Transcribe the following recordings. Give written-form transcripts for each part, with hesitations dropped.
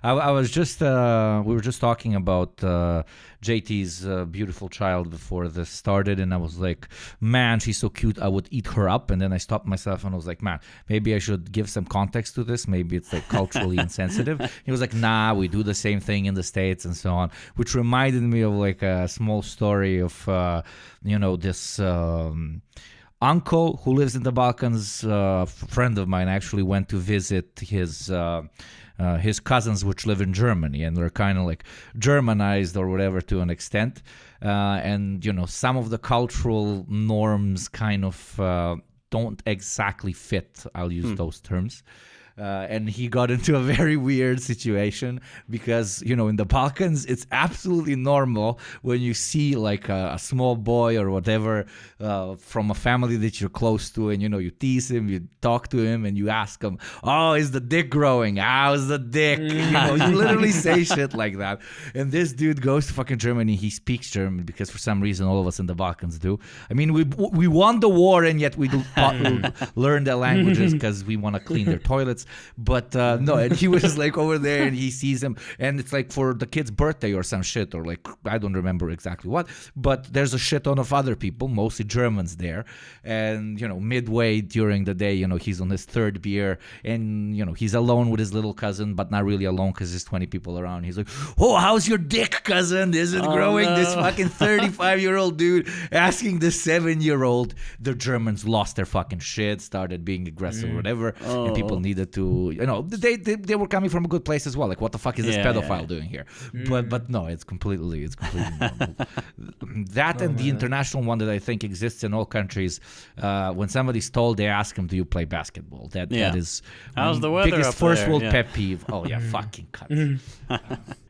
I was just we were just talking about JT's beautiful child before this started, and I was like, man, she's so cute, I would eat her up. And then I stopped myself and I was like, man, maybe I should give some context to this. Maybe it's like culturally insensitive. He was like, nah, we do the same thing in the States and so on, which reminded me of like a small story of this uncle who lives in the Balkans. A friend of mine actually went to visit his cousins, which live in Germany, and they're kind of like Germanized or whatever to an extent. And some of the cultural norms kind of don't exactly fit. I'll use those terms. And he got into a very weird situation because, in the Balkans, it's absolutely normal when you see like a small boy or whatever from a family that you're close to, and, you tease him, you talk to him, and you ask him, oh, is the dick growing? How's the dick? You literally say shit like that. And this dude goes to fucking Germany. He speaks German because for some reason all of us in the Balkans do. I mean, we won the war, and yet we do learn their languages because we want to clean their toilets. But no, and he was like over there, and he sees him, and it's like for the kid's birthday or some shit, or like I don't remember exactly what, but there's a shit ton of other people, mostly Germans there, and midway during the day, he's on his third beer, and he's alone with his little cousin, but not really alone because there's 20 people around. He's like, oh, how's your dick, cousin? Is it growing? No. This fucking 35-year-old dude asking this 7-year-old. The Germans lost their fucking shit, started being aggressive or whatever, and people needed to, they were coming from a good place as well. Like, what the fuck is this pedophile doing here? But no, it's completely normal. That and the international one that I think exists in all countries. When somebody's told, they ask him, "Do you play basketball?" That is how's the weather biggest up first there? world pet peeve. Oh yeah, fucking cut.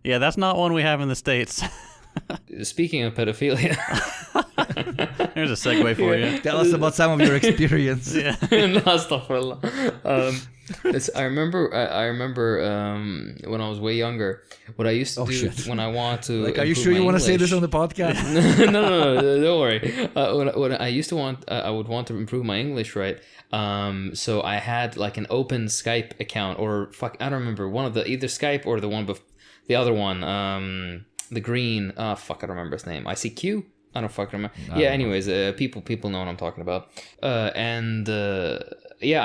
Yeah, that's not one we have in the States. Speaking of pedophilia, here's a segue for you. Tell us about some of your experience. Yeah. I remember when I was way younger, what I used to do when I want to. Like, are you sure you want to say this on the podcast? No, don't worry. What I used to want, I would want to improve my English, right? So I had like an open Skype account, or I don't remember, one of the, either Skype or the other one, the green, I don't remember his name. ICQ? I don't fucking remember. Anyways, people know what I'm talking about. I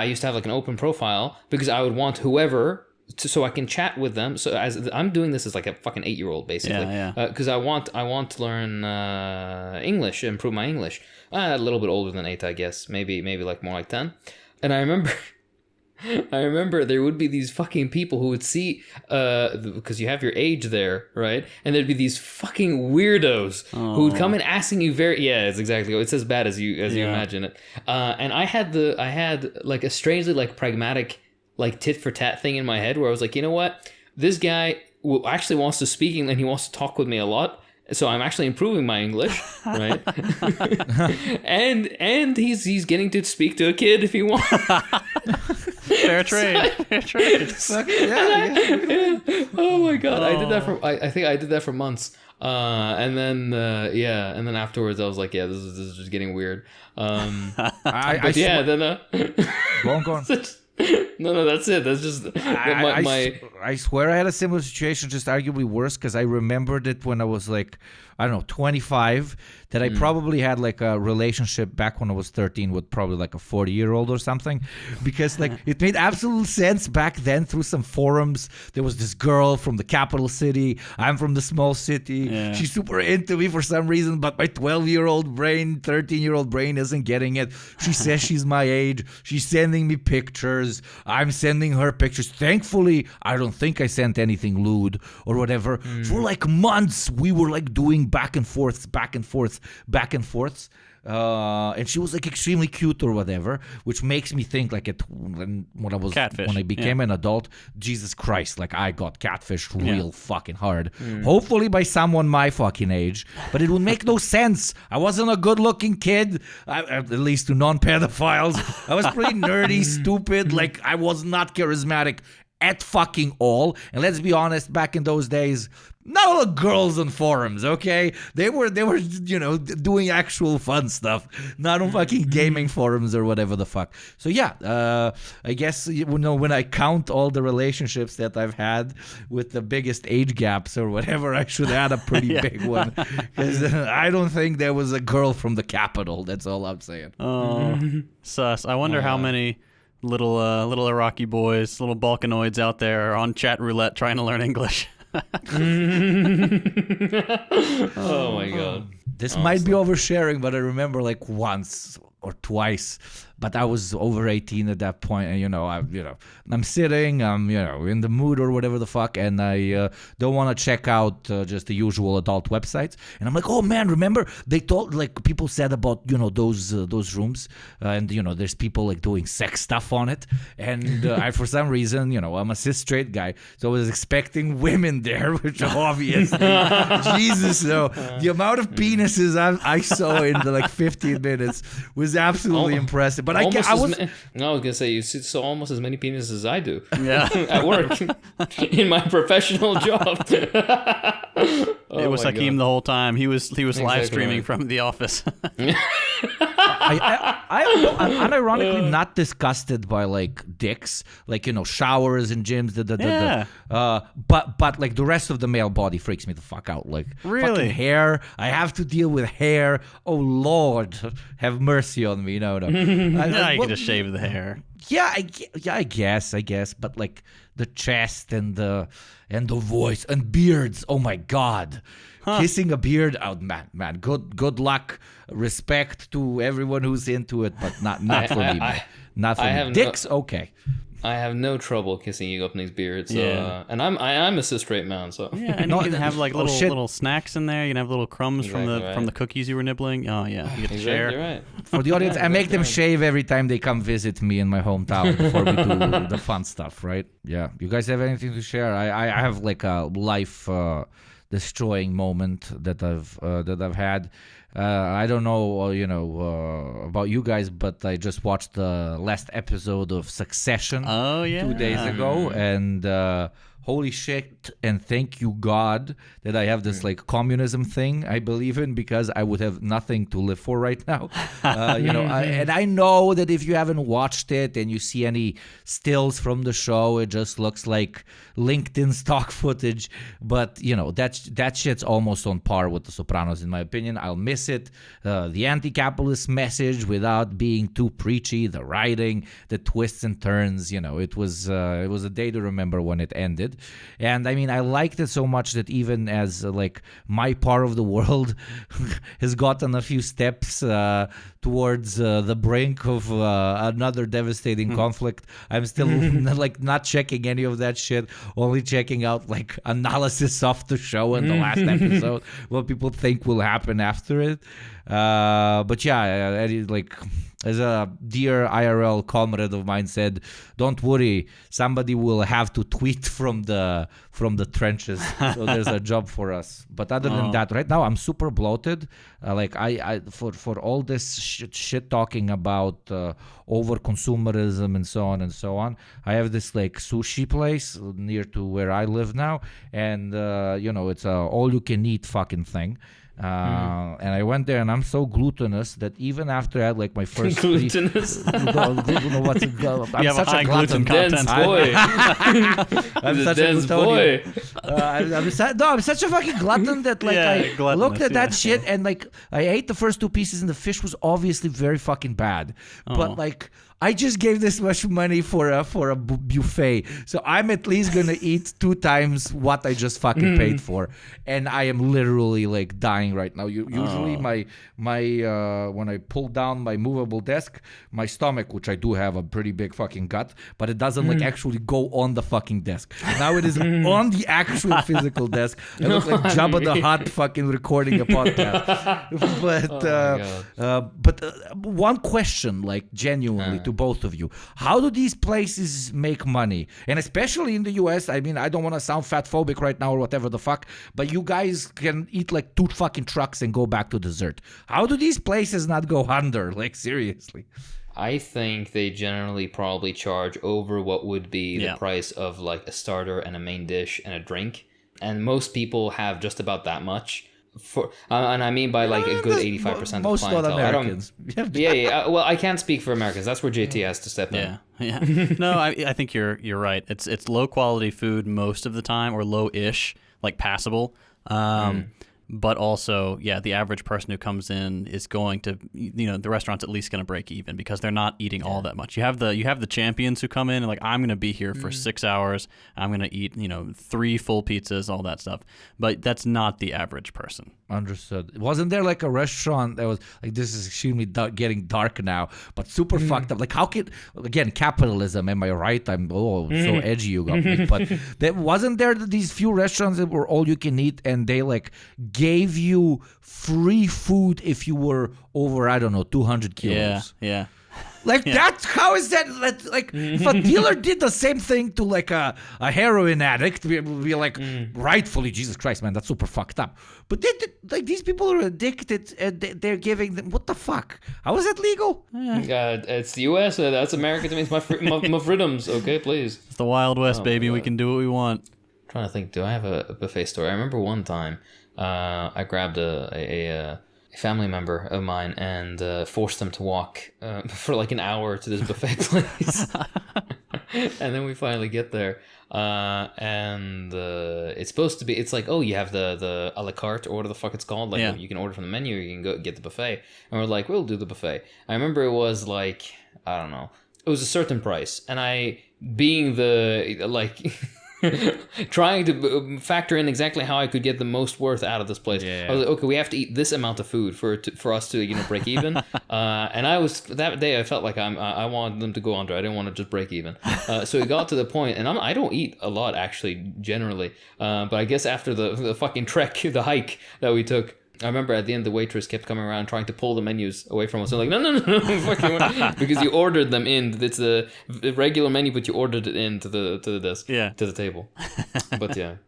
used to have like an open profile because I would want whoever so I can chat with them. So as I'm doing this as like a fucking 8-year-old basically. Because I want to learn English, improve my English. A little bit older than 8, I guess. Maybe like more like 10. And I remember there would be these fucking people who would see, because you have your age there, right? And there'd be these fucking weirdos who would come in asking you it's exactly, it's as bad as you imagine it. And I had like a strangely like pragmatic, like tit for tat thing in my head where I was like, you know what? This guy actually wants to speak and he wants to talk with me a lot. So I'm actually improving my English, right? and he's getting to speak to a kid if he wants. Fair trade. Oh my god, I did that for I think I did that for months. And then afterwards I was like, this is just getting weird. Go on. No, that's it. That's just I swear I had a similar situation, just arguably worse, because I remembered it when I was like, I don't know, 25, that I probably had like a relationship back when I was 13 with probably like a 40-year-old or something, because like it made absolute sense back then through some forums. There was this girl from the capital city. I'm from the small city. Yeah. She's super into me for some reason, but my 12-year-old brain, 13-year-old brain isn't getting it. She says she's my age. She's sending me pictures. I'm sending her pictures. Thankfully, I don't think I sent anything lewd or whatever. For like months, we were like doing back and forths. And she was like extremely cute or whatever, which makes me think like when I became an adult, Jesus Christ, like I got catfished real fucking hard. Hopefully by someone my fucking age, but it would make no sense. I wasn't a good looking kid, at least to non-pedophiles. I was pretty nerdy, stupid, like I was not charismatic at fucking all. And let's be honest, back in those days, not all the girls on forums, okay? They were doing actual fun stuff, not on fucking gaming forums or whatever the fuck. So yeah, I guess when I count all the relationships that I've had with the biggest age gaps or whatever, I should add a pretty big one, because I don't think there was a girl from the capital. That's all I'm saying. Oh, sus. I wonder how many little Iraqi boys, little Balkanoids out there are on chat roulette trying to learn English. Oh my god. This might be oversharing, but I remember like once or twice, but I was over 18 at that point, and I'm sitting, I'm in the mood or whatever the fuck, and I don't want to check out just the usual adult websites, and I'm like, oh man, remember they told, like, people said about those rooms, and there's people like doing sex stuff on it, and I, for some reason, I'm a cis straight guy, so I was expecting women there, which obviously Jesus, no, the amount of penises I saw in the like 15 minutes was absolutely impressive. But I was gonna say, you saw almost as many penises as I do. Yeah. At work in my professional job. It was Hakeem the whole time. He was live streaming from the office. I'm unironically not disgusted by like dicks, like showers and gyms. But like the rest of the male body freaks me the fuck out. Like really, fucking hair. I have to deal with hair. Oh Lord, have mercy on me. No. You can just shave the hair. Yeah, I guess. But like the chest and the voice and beards. Oh my God. Kissing a beard, man. Good luck. Respect to everyone who's into it, but not for me. Not for me. Dicks, okay. I have no trouble kissing you opening's beard. So, and I'm a cis straight man. So yeah, and you can have like little snacks in there. You can have little crumbs from the cookies you were nibbling. Oh yeah, you get to share. You're right. For the audience, I make them shave every time they come visit me in my hometown before we do the fun stuff. Right? Yeah. You guys have anything to share? I have like a life destroying moment that I've had. I don't know, about you guys, but I just watched the last episode of Succession 2 days ago, and holy shit, and thank you God that I have this like communism thing I believe in, because I would have nothing to live for right now. And I know that if you haven't watched it and you see any stills from the show, it just looks like LinkedIn stock footage, but that shit's almost on par with The Sopranos in my opinion. I'll miss it. The anti-capitalist message without being too preachy, the writing, the twists and turns, it was a day to remember when it ended. And I mean, I liked it so much that even as like my part of the world has gotten a few steps towards the brink of another devastating conflict, I'm still like not checking any of that shit, only checking out like analysis of the show and the last episode, what people think will happen after it. But yeah, like as a dear IRL comrade of mine said, don't worry, somebody will have to tweet from the trenches, so there's a job for us. But other than that, right now I'm super bloated. Like I for all this shit talking about over consumerism and so on, I have this like sushi place near to where I live now, and it's a all you can eat fucking thing. And I went there, and I'm so glutinous that even after I had like my first glutinous, I'm such a gluten dense boy. I'm such a boy. I'm such a fucking glutton that like I looked at that shit and like I ate the first two pieces, and the fish was obviously very fucking bad. But like I just gave this much money for a buffet, so I'm at least gonna eat 2 times what I just fucking paid for, and I am literally like dying right now. Usually my when I pull down my movable desk, my stomach, which I do have a pretty big fucking gut, but it doesn't like actually go on the fucking desk. Now it is on the actual physical desk. I look like Jabba the Hutt fucking recording a podcast. But one question, like genuinely. To both of you, how do these places make money? And especially in the US, I mean, I don't want to sound fat phobic right now or whatever the fuck, but you guys can eat like 2 fucking trucks and go back to dessert. How do these places not go under? Like seriously. I think they generally probably charge over what would be the price of like a starter and a main dish and a drink. And most people have just about that much. And I mean by like a good 85% of most clientele. Americans. Well, I can't speak for Americans. That's where JT has to step in. Yeah. No, I think you're right. It's low quality food most of the time, or low-ish, like passable. But also, the average person who comes in is going to, the restaurant's at least going to break even because they're not eating all that much. You have the champions who come in and like, I'm going to be here for 6 hours. I'm going to eat, 3 full pizzas, all that stuff. But that's not the average person. Understood. Wasn't there like a restaurant that was like, this is extremely getting dark now, but super fucked up? Like, how could, again, capitalism, am I right? I'm so edgy you got me. But wasn't there these few restaurants that were all you can eat and they like gave you free food if you were over, I don't know, 200 kilos? Yeah. Like that, how is that? Like, if a dealer did the same thing to like a heroin addict, we would be like, rightfully, Jesus Christ, man, that's super fucked up. But like these people are addicted, and they're giving them, what the fuck? How is that legal? It's the U.S. That's America to me. It's my freedoms. Okay, please. It's the Wild West, baby. We can do what we want. I'm trying to think. Do I have a buffet story? I remember one time I grabbed a family member of mine and forced them to walk for like an hour to this buffet place. And then we finally get there. And it's supposed to be, it's like, oh, you have the a la carte, or whatever the fuck it's called. Like you can order from the menu, you can go get the buffet. And we're like, we'll do the buffet. I remember it was like, I don't know, it was a certain price. And I, being the, like... trying to factor in exactly how I could get the most worth out of this place. I was like, okay, we have to eat this amount of food for us to break even. And I was, that day I felt like I wanted them to go under. I didn't want to just break even. So it got to the point, and I don't eat a lot actually generally, but I guess after the fucking trek, the hike that we took, I remember at the end the waitress kept coming around trying to pull the menus away from us. I'm like, no, fucking because you ordered them in. It's a regular menu, but you ordered it in to the desk, to the table. But and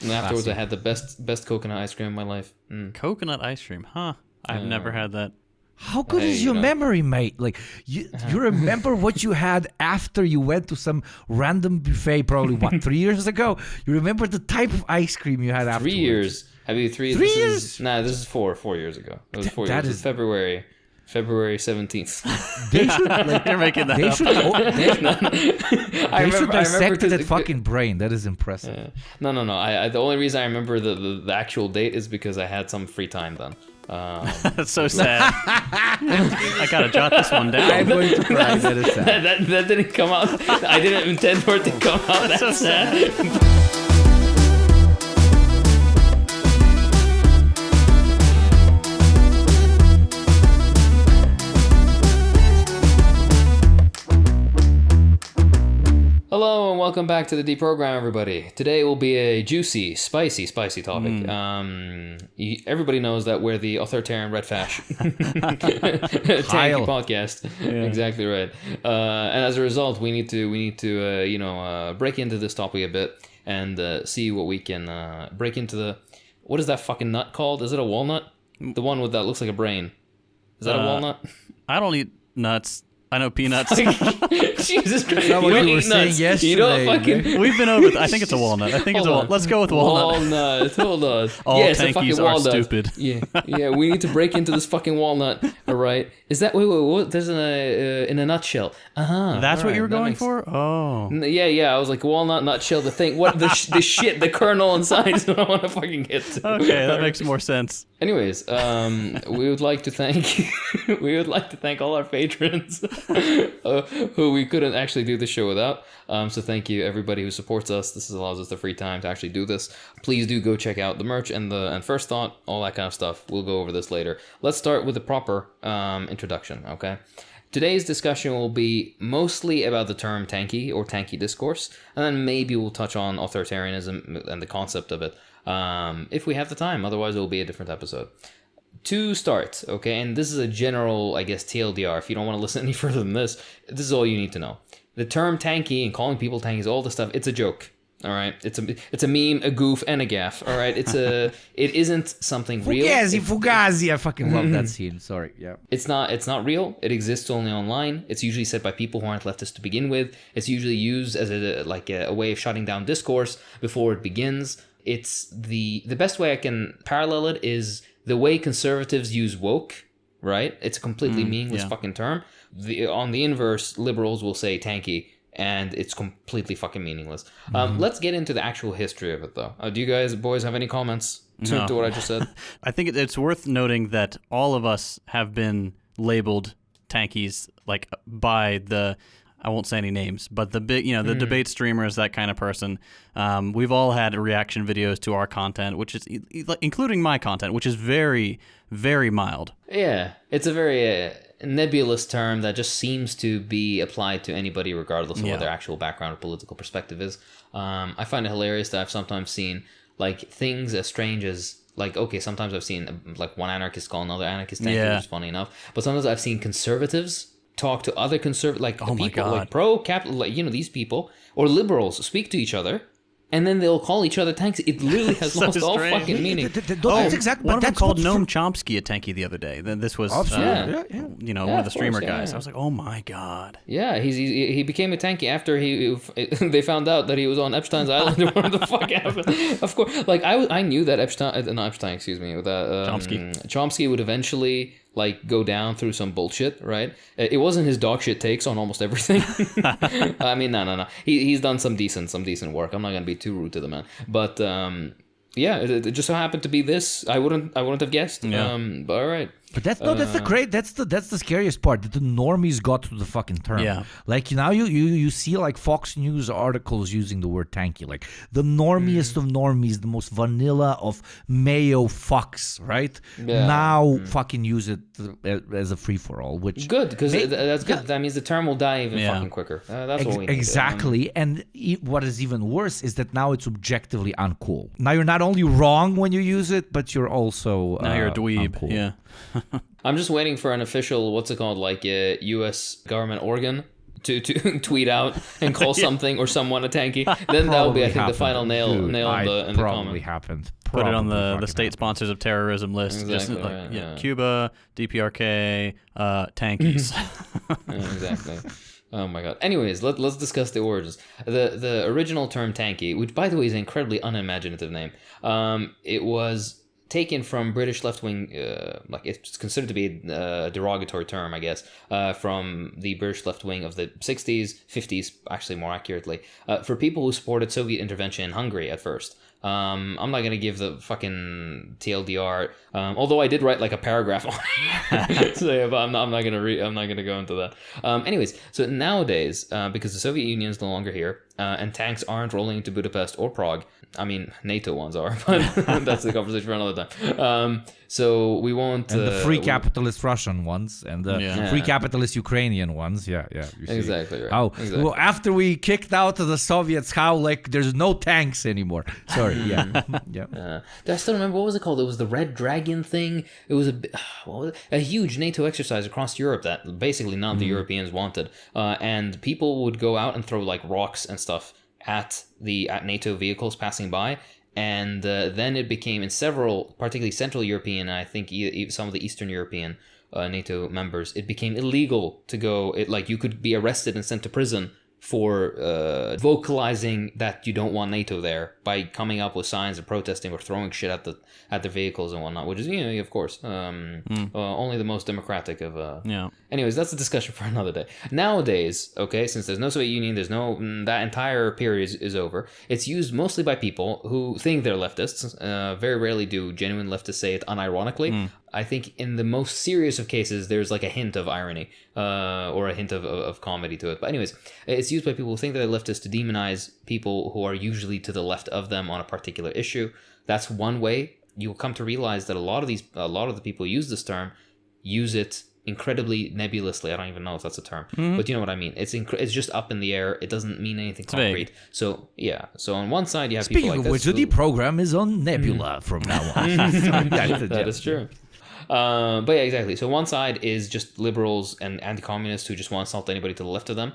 afterwards I had the best coconut ice cream of my life. Coconut ice cream, huh? I've never had that. How good is your memory, mate? Like, you remember what you had after you went to some random buffet, probably, 3 years ago? You remember the type of ice cream you had afterwards? 3 years. Have you 3 years? This is 4 years ago. It was 4 years. It's February 17th. They should, you're making that up. They should dissect that fucking brain. That is impressive. No. The only reason I remember the actual date is because I had some free time then. That's so sad. I gotta jot this one down. I'm going to cry. That is sad. That didn't come out. I didn't intend for it to come out. That's so sad. Hello and welcome back to the Deprogram, everybody. Today will be a juicy, spicy topic. Everybody knows that we're the Authoritarian redfash tanky podcast. Yeah. Exactly right. And as a result, we need to break into this topic a bit and see what we can break into the. What is that fucking nut called? Is it a walnut? The one with that looks like a brain. Is that a walnut? I don't eat nuts. I know peanuts. Jesus Christ. You were saying yesterday. You don't fucking... We've been over... I think it's a walnut. Let's go with walnut. Walnut. Hold on. All tankies are stupid. Yeah. We need to break into this fucking walnut. All right. Is that... Wait. What? There's in a nutshell. That's what you were going for? Oh. Yeah. I was like, walnut, nutshell, the thing. What? The shit, the kernel inside is what I want to fucking get to. Okay, that makes more sense. Anyways, we would like to thank all our patrons who we couldn't actually do the show without. So thank you everybody who supports us. This allows us the free time to actually do this. Please do go check out the merch and First Thought, all that kind of stuff. We'll go over this later. Let's start with the proper introduction, okay? Today's discussion will be mostly about the term tanky or tanky discourse, and then maybe we'll touch on authoritarianism and the concept of it if we have the time. Otherwise, it will be a different episode. To start, okay, and this is a general, I guess, TLDR. If you don't want to listen any further than this is all you need to know. The term tanky and calling people tankies, all this stuff, it's a joke. All right, it's a meme, a goof, and a gaff. All right, it isn't something real. Fugazi. I fucking love that scene. Sorry, yeah. It's not real. It exists only online. It's usually said by people who aren't leftists to begin with. It's usually used as a way of shutting down discourse before it begins. It's the best way I can parallel it is the way conservatives use woke. Right? It's a completely meaningless fucking term. On the inverse, liberals will say tanky. And it's completely fucking meaningless. Let's get into the actual history of it, though. Do you guys, boys, have any comments to what I just said? I think it's worth noting that all of us have been labeled tankies, like by the, I won't say any names, but the big, the debate streamers, that kind of person. We've all had reaction videos to our content, which is, including my content, which is very, very mild. Yeah, it's a very nebulous term that just seems to be applied to anybody regardless of what their actual background or political perspective is. I find it hilarious that I've sometimes seen like things as strange as sometimes I've seen like one anarchist call another anarchist tanky, which is funny enough, but sometimes I've seen conservatives talk to other people like pro-capital, these people, or liberals speak to each other. And then they'll call each other tanks. It literally has lost all fucking meaning. That's exactly. One of them called Noam Chomsky a tanky the other day. Then this was, one of the streamer guys. I was like, oh my god. Yeah, he became a tanky after they found out that he was on Epstein's island or whatever the fuck happened. Of course, like I knew that Chomsky would eventually go down through some bullshit, right? It wasn't his dog shit takes on almost everything. I mean, no. He's done some decent work. I'm not gonna be too rude to the man, but it just so happened to be this. I wouldn't have guessed. Yeah. But all right. But that's the scariest part, that the normies got to the fucking term. Yeah. Like now you see like Fox News articles using the word tanky. Like the normiest of normies, the most vanilla of mayo fucks, right? Yeah. Now fucking use it as a free for all, which good, because that's good. That means the term will die even fucking quicker. That's what we need. Exactly. And what is even worse is that now it's objectively uncool. Now you're not only wrong when you use it, but you're also now you're a dweeb. Uncool. Yeah. I'm just waiting for an official, what's it called, like a U.S. government organ to tweet out and call something or someone a tanky. Then that'll be, I think, the final nail in the comment. Probably happened. Put it on the state sponsors of terrorism list. Exactly. Cuba, DPRK, tankies. Exactly. Oh my god. Anyways, let's discuss the origins. The original term tanky, which by the way is an incredibly unimaginative name. It was taken from British left-wing, it's considered to be a derogatory term, I guess, from the British left-wing of the 60s, 50s, actually more accurately, for people who supported Soviet intervention in Hungary at first. I'm not going to give the fucking TLDR, although I did write like a paragraph on it. So, but I'm not going to go into that. Anyways, so nowadays, because the Soviet Union is no longer here, and tanks aren't rolling into Budapest or Prague, I mean, NATO ones are, but that's the conversation for another time. So we won't... And the free capitalist Russian ones, and the free capitalist Ukrainian ones, you see. Exactly right. Exactly. Well, after we kicked out the Soviets, there's no tanks anymore. Sorry, I still remember, what was it called? It was the Red Dragon thing. It was a huge NATO exercise across Europe that basically none of the Europeans wanted. And people would go out and throw like rocks and stuff at NATO vehicles passing by, and then it became in several, particularly Central European, I think some of the Eastern European NATO members, it became illegal to go. You could be arrested and sent to prison for vocalizing that you don't want NATO there by coming up with signs of protesting or throwing shit at the vehicles and whatnot, which is, of course, only the most democratic of... Anyways, that's a discussion for another day. Nowadays, okay, since there's no Soviet Union, there's no... that entire period is over. It's used mostly by people who think they're leftists. Very rarely do genuine leftists say it unironically. I think in the most serious of cases, there's like a hint of irony or a hint of comedy to it. But anyways, it's used by people who think they're leftists to demonize people who are usually to the left of them on a particular issue. That's one way. You'll come to realize that a lot of the people who use this term use it incredibly nebulously. I don't even know if that's a term, but you know what I mean. It's just up in the air. It doesn't mean anything concrete. So so on one side you have people like this. Speaking of which, the program is on Nebula from now on. That is true. But exactly. So one side is just liberals and anti-communists who just want to insult anybody to the left of them.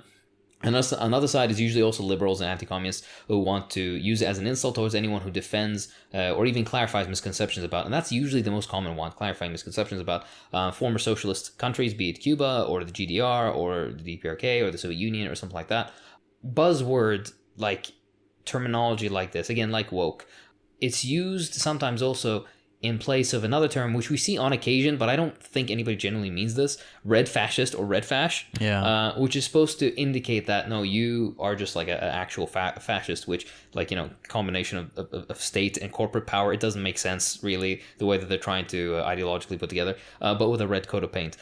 And another side is usually also liberals and anti-communists who want to use it as an insult towards anyone who defends or even clarifies misconceptions about, and that's usually the most common one, clarifying misconceptions about former socialist countries, be it Cuba or the GDR or the DPRK or the Soviet Union or something like that. Buzzword like terminology like this, again, like woke, it's used sometimes also in place of another term, which we see on occasion, but I don't think anybody generally means this, red fascist or redfash, which is supposed to indicate that, no, you are just like an actual fascist, which, like, you know, combination of state and corporate power, it doesn't make sense, really, the way that they're trying to ideologically put together, but with a red coat of paint.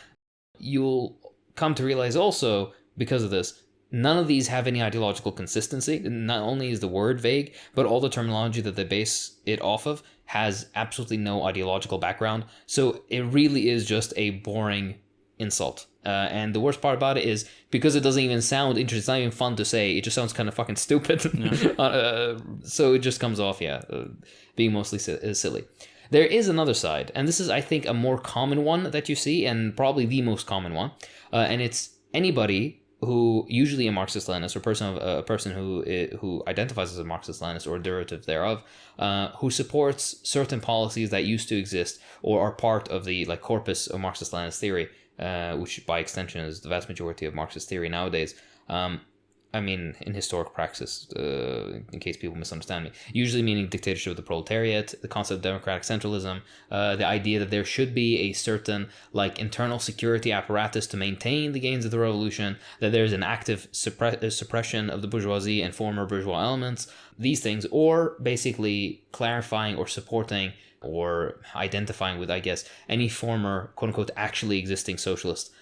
You'll come to realize also, because of this, none of these have any ideological consistency. Not only is the word vague, but all the terminology that they base it off of has absolutely no ideological background. So it really is just a boring insult. And the worst part about it is, because it doesn't even sound interesting, it's not even fun to say, it just sounds kind of fucking stupid. Yeah. So it just comes off, being mostly silly. There is another side, and this is, I think, a more common one that you see, and probably the most common one. And it's anybody who, usually a Marxist-Leninist, or a person who identifies as a Marxist-Leninist or a derivative thereof, who supports certain policies that used to exist or are part of the like corpus of Marxist-Leninist theory, which by extension is the vast majority of Marxist theory nowadays. I mean, in historic praxis, in case people misunderstand me, usually meaning dictatorship of the proletariat, the concept of democratic centralism, the idea that there should be a certain like internal security apparatus to maintain the gains of the revolution, that there's an active suppression of the bourgeoisie and former bourgeois elements, these things, or basically clarifying or supporting or identifying with, I guess, any former quote-unquote actually existing socialist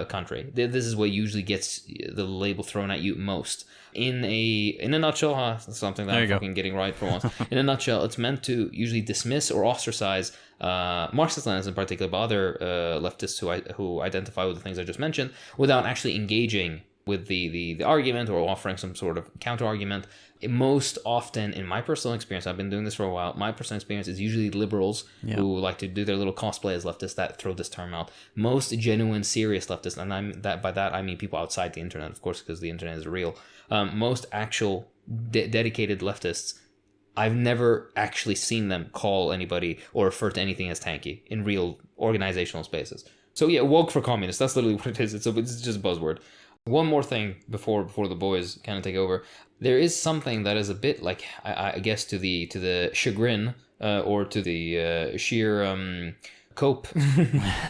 country. This is what usually gets the label thrown at you most. In a nutshell, something that I'm fucking getting right for once. In a nutshell, it's meant to usually dismiss or ostracize Marxist-Leninists in particular, but other leftists who identify with the things I just mentioned, without actually engaging with the argument or offering some sort of counter-argument. Most often, in my personal experience, I've been doing this for a while, my personal experience is usually liberals who like to do their little cosplay as leftists that throw this term out. Most genuine, serious leftists, and by that I mean people outside the internet, of course, because the internet is real. Most actual dedicated leftists, I've never actually seen them call anybody or refer to anything as tanky in real organizational spaces. So yeah, woke for communists, that's literally what it is. It's just a buzzword. One more thing before the boys kind of take over. There is something that is a bit like, I guess, to the chagrin or to the sheer cope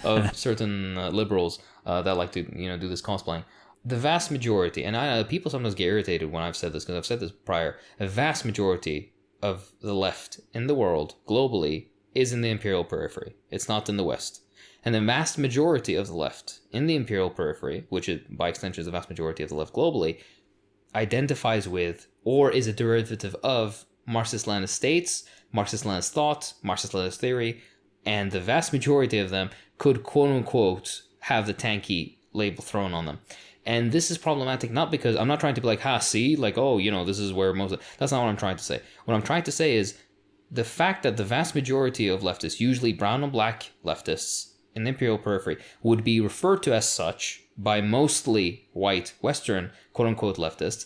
of certain liberals that like to do this cosplaying. The vast majority, and people sometimes get irritated when I've said this because I've said this prior. A vast majority of the left in the world globally is in the imperial periphery. It's not in the West. And the vast majority of the left in the imperial periphery, which is, by extension is the vast majority of the left globally, identifies with or is a derivative of Marxist-Leninist states, Marxist-Leninist thought, Marxist-Leninist theory, and the vast majority of them could quote-unquote have the tanky label thrown on them. And this is problematic not because I'm not trying to be like, see, like, this is where most of... That's not what I'm trying to say. What I'm trying to say is the fact that the vast majority of leftists, usually brown and black leftists, in the imperial periphery would be referred to as such by mostly white Western quote-unquote leftists,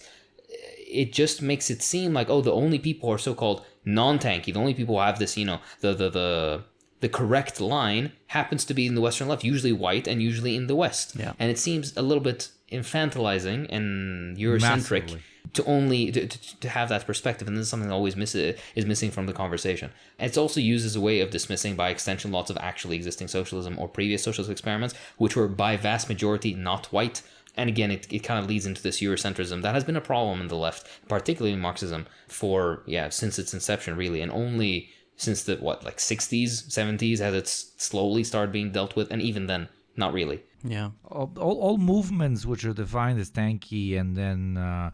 it just makes it seem like, the only people who are so-called non-tanky, the only people who have this, the correct line happens to be in the Western left, usually white and usually in the West. Yeah. And it seems a little bit infantilizing and Eurocentric. Massively. To have that perspective, and this is something that always is missing from the conversation. It's also used as a way of dismissing, by extension, lots of actually existing socialism or previous socialist experiments, which were by vast majority not white. And again, it kind of leads into this Eurocentrism that has been a problem in the left, particularly in Marxism, since its inception, really, and only since the 60s, 70s has it slowly started being dealt with, and even then, not really. Yeah, all movements which are defined as tanky and then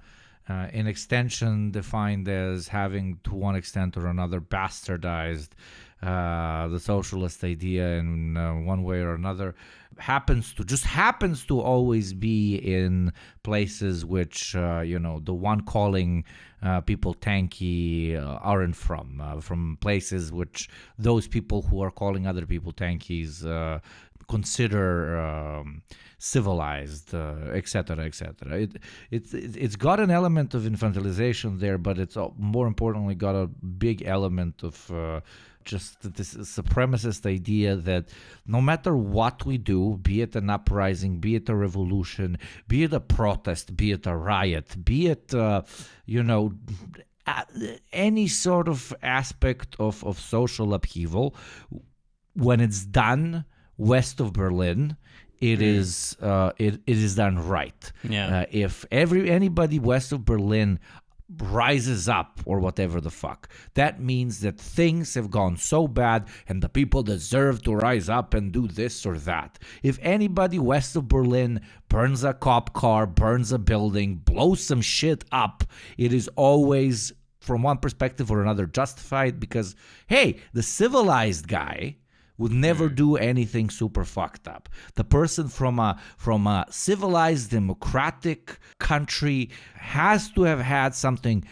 in extension defined as having to one extent or another bastardized the socialist idea in one way or another happens to always be in places which the one calling people tanky aren't from places which those people who are calling other people tankies consider civilized, etc., etc. It's got an element of infantilization there, but it's more importantly got a big element of just this supremacist idea that no matter what we do, be it an uprising, be it a revolution, be it a protest, be it a riot, be it any sort of aspect of social upheaval, when it's done west of Berlin, it is done right. Yeah. If anybody west of Berlin rises up or whatever the fuck, that means that things have gone so bad and the people deserve to rise up and do this or that. If anybody west of Berlin burns a cop car, burns a building, blows some shit up, it is always, from one perspective or another, justified, because hey, the civilized guy would never do anything super fucked up. The person from a civilized democratic country has to have had something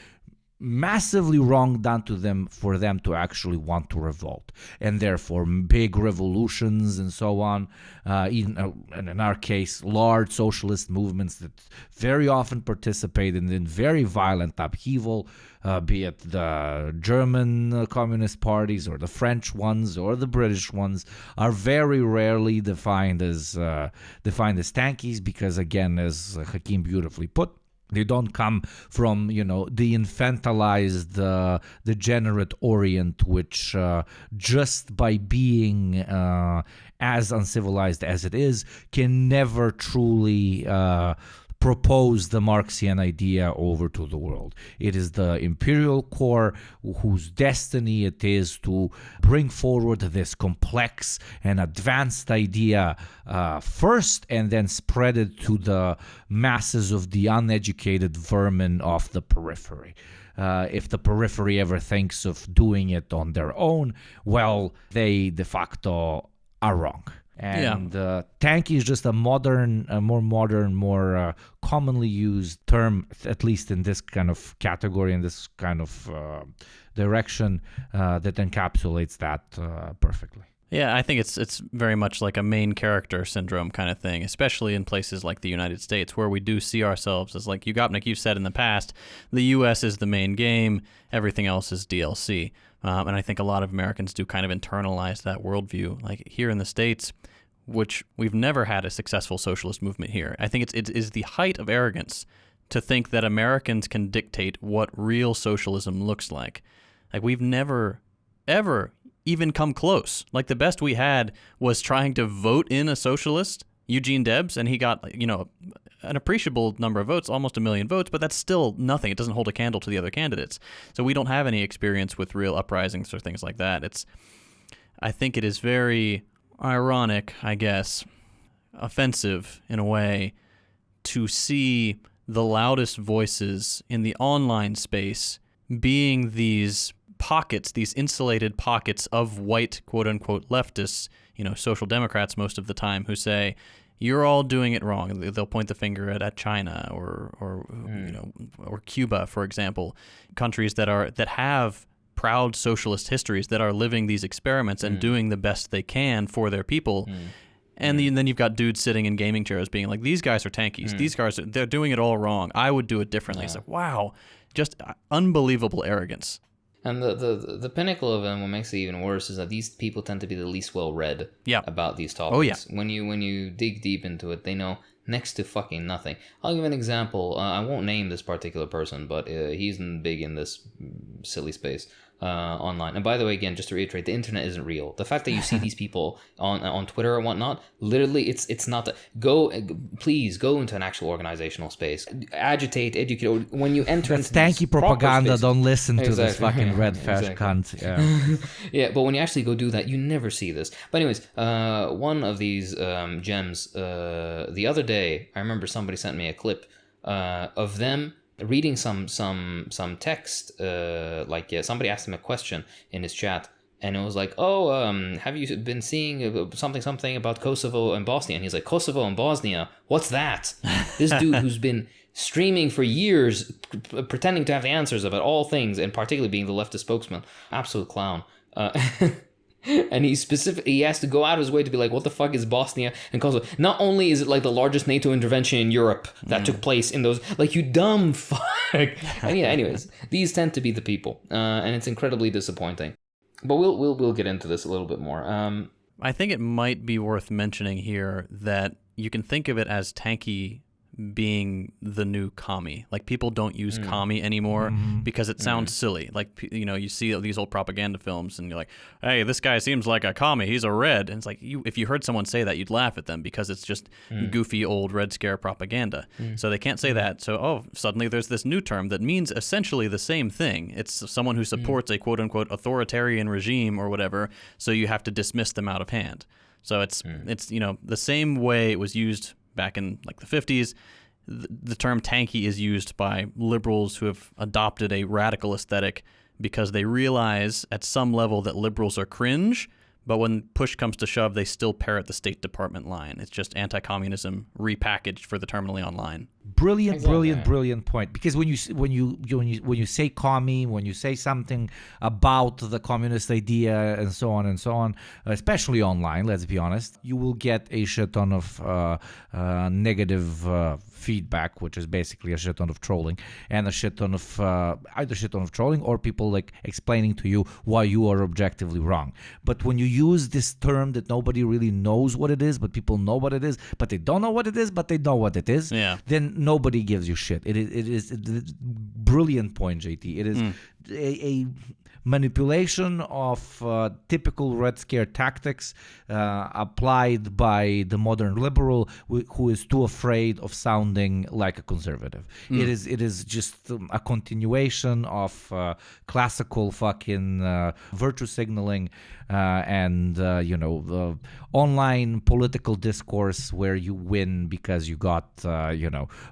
massively wrong done to them for them to actually want to revolt, and therefore big revolutions and so on, and in our case large socialist movements that very often participate in very violent upheaval, be it the German communist parties or the French ones or the British ones, are very rarely defined as tankies, because again, as Hakim beautifully put, they don't come from, the infantilized, degenerate Orient, which just by being as uncivilized as it is, can never truly propose the Marxian idea over to the world. It is the imperial core whose destiny it is to bring forward this complex and advanced idea first, and then spread it to the masses of the uneducated vermin of the periphery. If the periphery ever thinks of doing it on their own, well, they de facto are wrong. And tanky is just a more modern, more commonly used term, at least in this kind of category, in this kind of direction, that encapsulates that perfectly. Yeah, I think it's very much like a main character syndrome kind of thing, especially in places like the United States, where we do see ourselves as, like you've said in the past, the U.S. is the main game, everything else is DLC. And I think a lot of Americans do kind of internalize that worldview. Like here in the States, which we've never had a successful socialist movement here. I think it is the height of arrogance to think that Americans can dictate what real socialism looks like. Like we've never, ever even come close. Like the best we had was trying to vote in a socialist, Eugene Debs, and he got, an appreciable number of votes, almost 1 million votes, but that's still nothing. It doesn't hold a candle to the other candidates. So we don't have any experience with real uprisings or things like that. I think it is very ironic, I guess, offensive in a way, to see the loudest voices in the online space being these pockets, these insulated pockets of white, quote-unquote, leftists, social democrats most of the time, who say, you're all doing it wrong. They'll point the finger at China or Cuba, for example, countries that have proud socialist histories, that are living these experiments and doing the best they can for their people. And then you've got dudes sitting in gaming chairs being like, these guys are tankies. These guys, they're doing it all wrong. I would do it differently. It's like, wow, just unbelievable arrogance. And the pinnacle of it, and what makes it even worse, is that these people tend to be the least well read about these topics. Oh, yeah. When you dig deep into it, they know next to fucking nothing. I'll give an example. I won't name this particular person, but he's big in this silly space online. And by the way, again, just to reiterate, the internet isn't real. The fact that you see these people on Twitter or whatnot, literally, it's not that. Please go into an actual organizational space, agitate, educate. Or when you enter into tanky propaganda, spaces, don't listen to this fucking redfash cunt. Yeah. Yeah, but when you actually go do that, you never see this. But anyways, one of these gems, the other day, I remember somebody sent me a clip of them reading some text. Somebody asked him a question in his chat, and it was like, have you been seeing something about Kosovo and Bosnia? And he's like, Kosovo and Bosnia, what's that? This dude who's been streaming for years, pretending to have the answers about all things, and particularly being the leftist spokesman, absolute clown. And he has to go out of his way to be like, what the fuck is Bosnia and Kosovo? Not only is it like the largest NATO intervention in Europe that took place in those, like, you dumb fuck. And yeah, anyways, these tend to be the people, and it's incredibly disappointing. But we'll get into this a little bit more. I think it might be worth mentioning here that you can think of it as Tankie being the new commie. Like, people don't use commie anymore because it sounds silly. Like, you know, you see these old propaganda films and you're like, hey, this guy seems like a commie, he's a red. And it's like, if you heard someone say that, you'd laugh at them because it's just goofy old Red Scare propaganda. So they can't say that. So, suddenly there's this new term that means essentially the same thing. It's someone who supports a quote-unquote authoritarian regime or whatever, so you have to dismiss them out of hand. So it's you know, the same way it was used back in like the 50s, the term tanky is used by liberals who have adopted a radical aesthetic because they realize at some level that liberals are cringe, but when push comes to shove, they still parrot the State Department line. It's just anti-communism repackaged for the terminally online. Brilliant point. Because when you say commie, when you say something about the communist idea and so on, especially online, let's be honest, you will get a shit ton of negative feedback, which is basically a shit ton of trolling and a shit ton of either shit ton of trolling or people like explaining to you why you are objectively wrong. But when you use this term that nobody really knows what it is, but people know what it is, but they don't know what it is, but they know what it is, then nobody gives you shit. It is a brilliant point, JT. It is a manipulation of typical Red Scare tactics applied by the modern liberal who is too afraid of sounding like a conservative. It is just a continuation of classical fucking virtue signaling and online political discourse where you win because you got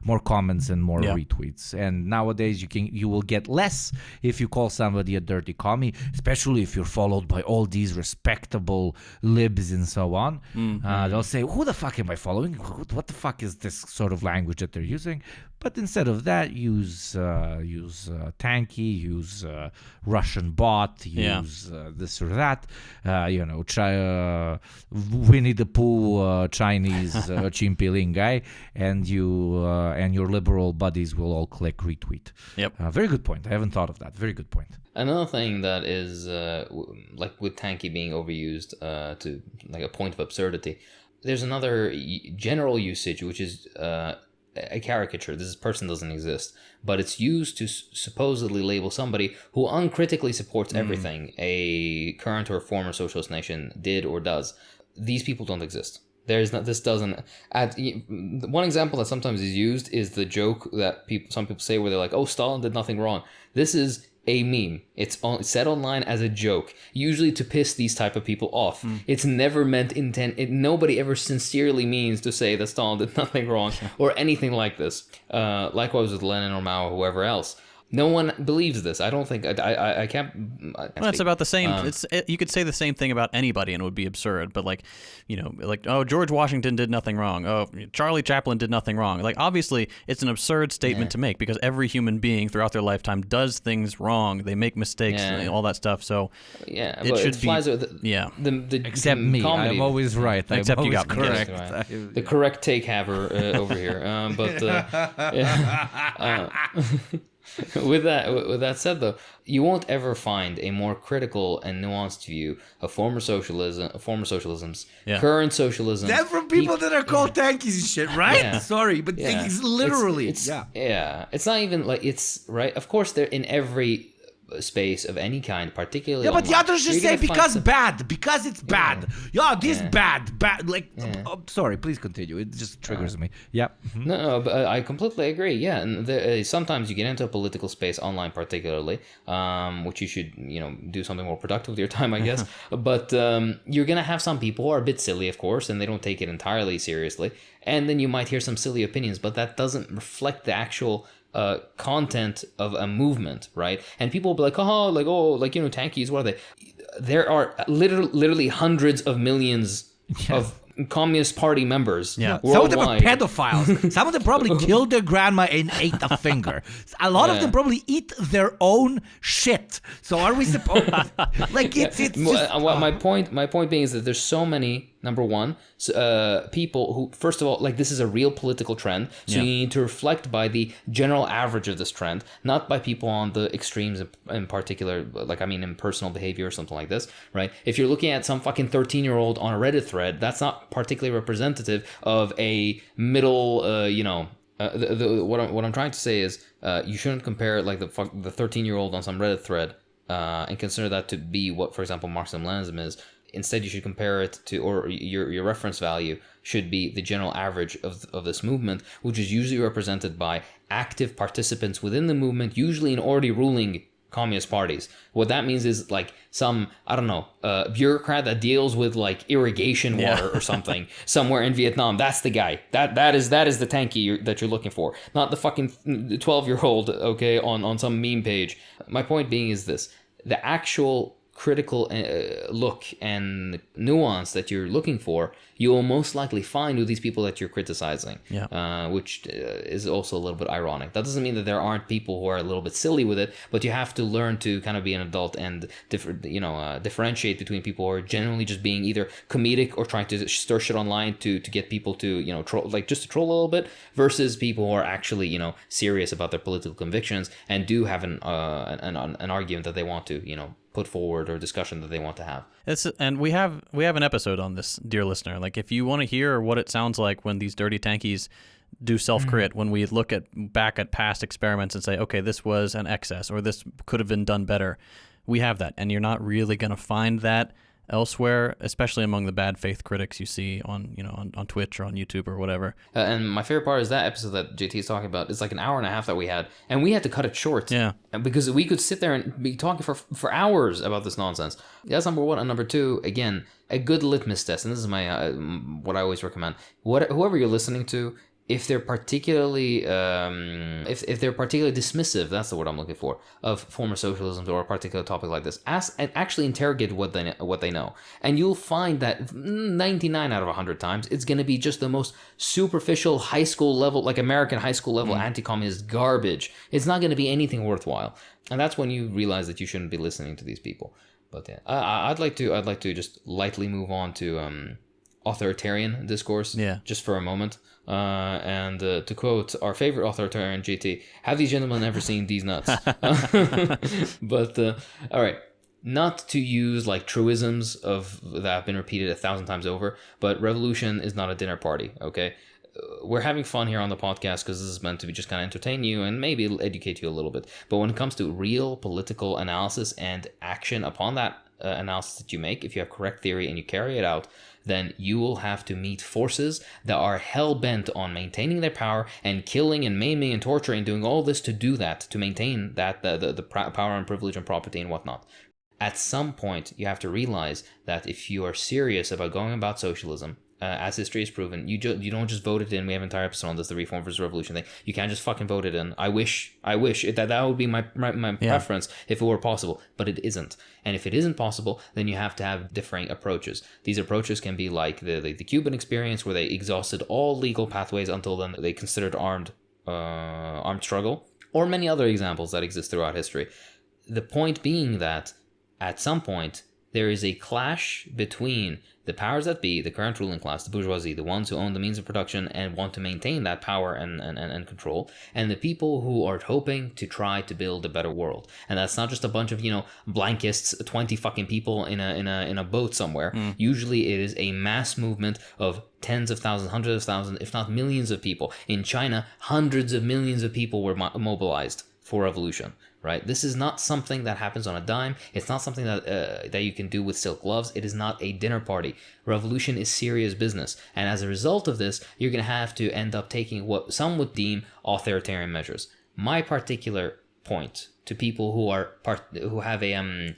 more comments and more retweets. And nowadays you will get less if you call somebody a dirty commie, especially if you're followed by all these respectable libs and so on. They'll say, who the fuck am I following? What the fuck is this sort of language that they're using? But instead of that, use tanky, use Russian bot, use this or that, Winnie the Pooh, Chinese Chimpiling guy, and you and your liberal buddies will all click retweet. Yep. Very good point. I haven't thought of that. Very good point. Another thing that is like with tanky being overused to like a point of absurdity, there's another general usage which is a caricature. This person doesn't exist, but it's used to supposedly label somebody who uncritically supports everything a current or former socialist nation did or does. These people don't exist. This doesn't add. One example that sometimes is used is the joke that some people say where they're like, "Oh, Stalin did nothing wrong." This is a meme. It's said online as a joke, usually to piss these type of people off. It's never meant nobody ever sincerely means to say that Stalin did nothing wrong or anything like this. Likewise with Lenin or Mao or whoever else. No one believes this. I don't think I can't. Well, it's about the same. You could say the same thing about anybody, and it would be absurd. But oh, George Washington did nothing wrong. Oh, Charlie Chaplin did nothing wrong. Like, obviously, it's an absurd statement to make because every human being throughout their lifetime does things wrong. They make mistakes, and all that stuff. So it should flies be. The except me, comedy. I'm always right. Except you got correct. Right. The correct take haver over here. With that said, though, you won't ever find a more critical and nuanced view of former socialisms, current socialism. That's from people that are called tankies and shit, right? Yeah. Sorry, but tankies literally. It's not even like it's right. Of course, they're in every space of any kind, particularly. Yeah, but the others just say because it's bad. Yeah, this bad. Like, sorry, please continue. It just triggers me. Yeah. Mm-hmm. No, but I completely agree. Yeah, and sometimes you get into a political space online, particularly, which you should, do something more productive with your time, I guess. But you're gonna have some people who are a bit silly, of course, and they don't take it entirely seriously. And then you might hear some silly opinions, but that doesn't reflect the actual content of a movement, right? And people will be like, tankies, what are they? There are literally hundreds of millions of Communist Party members. Yeah. Some of them are worldwide. pedophiles. Some of them probably killed their grandma and ate a finger. A lot of them probably eat their own shit. So are we supposed like it's just, my point being is that there's so many, number one, people who, first of all, like, this is a real political trend, so you need to reflect by the general average of this trend, not by people on the extremes in particular, like, I mean, in personal behavior or something like this, right? If you're looking at some fucking 13-year-old on a Reddit thread, that's not particularly representative of a middle, what I'm trying to say is, you shouldn't compare, like, the 13-year-old on some Reddit thread and consider that to be what, for example, Marxism-Leninism is. Instead, you should compare it to, or your reference value should be the general average of this movement, which is usually represented by active participants within the movement, usually in already ruling communist parties. What that means is, like, some, I don't know, bureaucrat that deals with, like, irrigation water or something somewhere in Vietnam. That's the guy. That is the tanky that you're looking for, not the fucking 12-year-old, okay, on some meme page. My point being is this: the actual critical look and nuance that you're looking for, you will most likely find with these people that you're criticizing, which is also a little bit ironic. That doesn't mean that there aren't people who are a little bit silly with it, but you have to learn to kind of be an adult and differentiate between people who are genuinely just being either comedic or trying to stir shit online to get people to troll, like, just to troll a little bit, versus people who are actually serious about their political convictions and do have an argument that they want to put forward, or discussion that they want to have. And we have an episode on this, dear listener. Like, if you want to hear what it sounds like when these dirty tankies do self-crit, when we look back at past experiments and say, okay, this was an excess, or this could have been done better, we have that. And you're not really going to find that elsewhere, especially among the bad faith critics you see on Twitch or on YouTube or whatever. And my favorite part is that episode that JT is talking about. It's like an hour and a half that we had, and we had to cut it short. Yeah, because we could sit there and be talking for hours about this nonsense. That's number one. And number two, again, a good litmus test. And this is my what I always recommend. Whoever you're listening to, if they're particularly if they're particularly dismissive, that's the word I'm looking for, of former socialism or a particular topic like this, ask and actually interrogate what they know, and you'll find that 99 out of 100 times it's going to be just the most superficial high school level, like American high school level anti-communist garbage. It's not going to be anything worthwhile, and that's when you realize that you shouldn't be listening to these people. But yeah, I'd like to just lightly move on to authoritarian discourse, just for a moment. And to quote our favorite authoritarian, GT, have these gentlemen ever seen these nuts? But all right, not to use like truisms that have been repeated 1,000 times over, but revolution is not a dinner party. Okay, we're having fun here on the podcast because this is meant to be just kind of entertain you and maybe educate you a little bit. But when it comes to real political analysis and action upon that analysis that you make, if you have correct theory and you carry it out, then you will have to meet forces that are hell-bent on maintaining their power and killing and maiming and torturing and doing all this to do that, to maintain that the power and privilege and property and whatnot. At some point, you have to realize that if you are serious about going about socialism, as history has proven, you don't just vote it in. We have an entire episode on this, the reform versus revolution thing. You can't just fucking vote it in. I wish that would be my preference if it were possible, but it isn't. And if it isn't possible, then you have to have differing approaches. These approaches can be like the Cuban experience, where they exhausted all legal pathways until then they considered armed struggle, or many other examples that exist throughout history. The point being that at some point there is a clash between the powers that be, the current ruling class, the bourgeoisie, the ones who own the means of production and want to maintain that power and control, and the people who are hoping to try to build a better world. And that's not just a bunch of, blankists, 20 fucking people in a boat somewhere. Usually it is a mass movement of tens of thousands, hundreds of thousands, if not millions of people. In China, hundreds of millions of people were mobilized for revolution. Right? This is not something that happens on a dime. It's not something that you can do with silk gloves. It is not a dinner party. Revolution is serious business. And as a result of this, you're going to have to end up taking what some would deem authoritarian measures. My particular point to people who have a,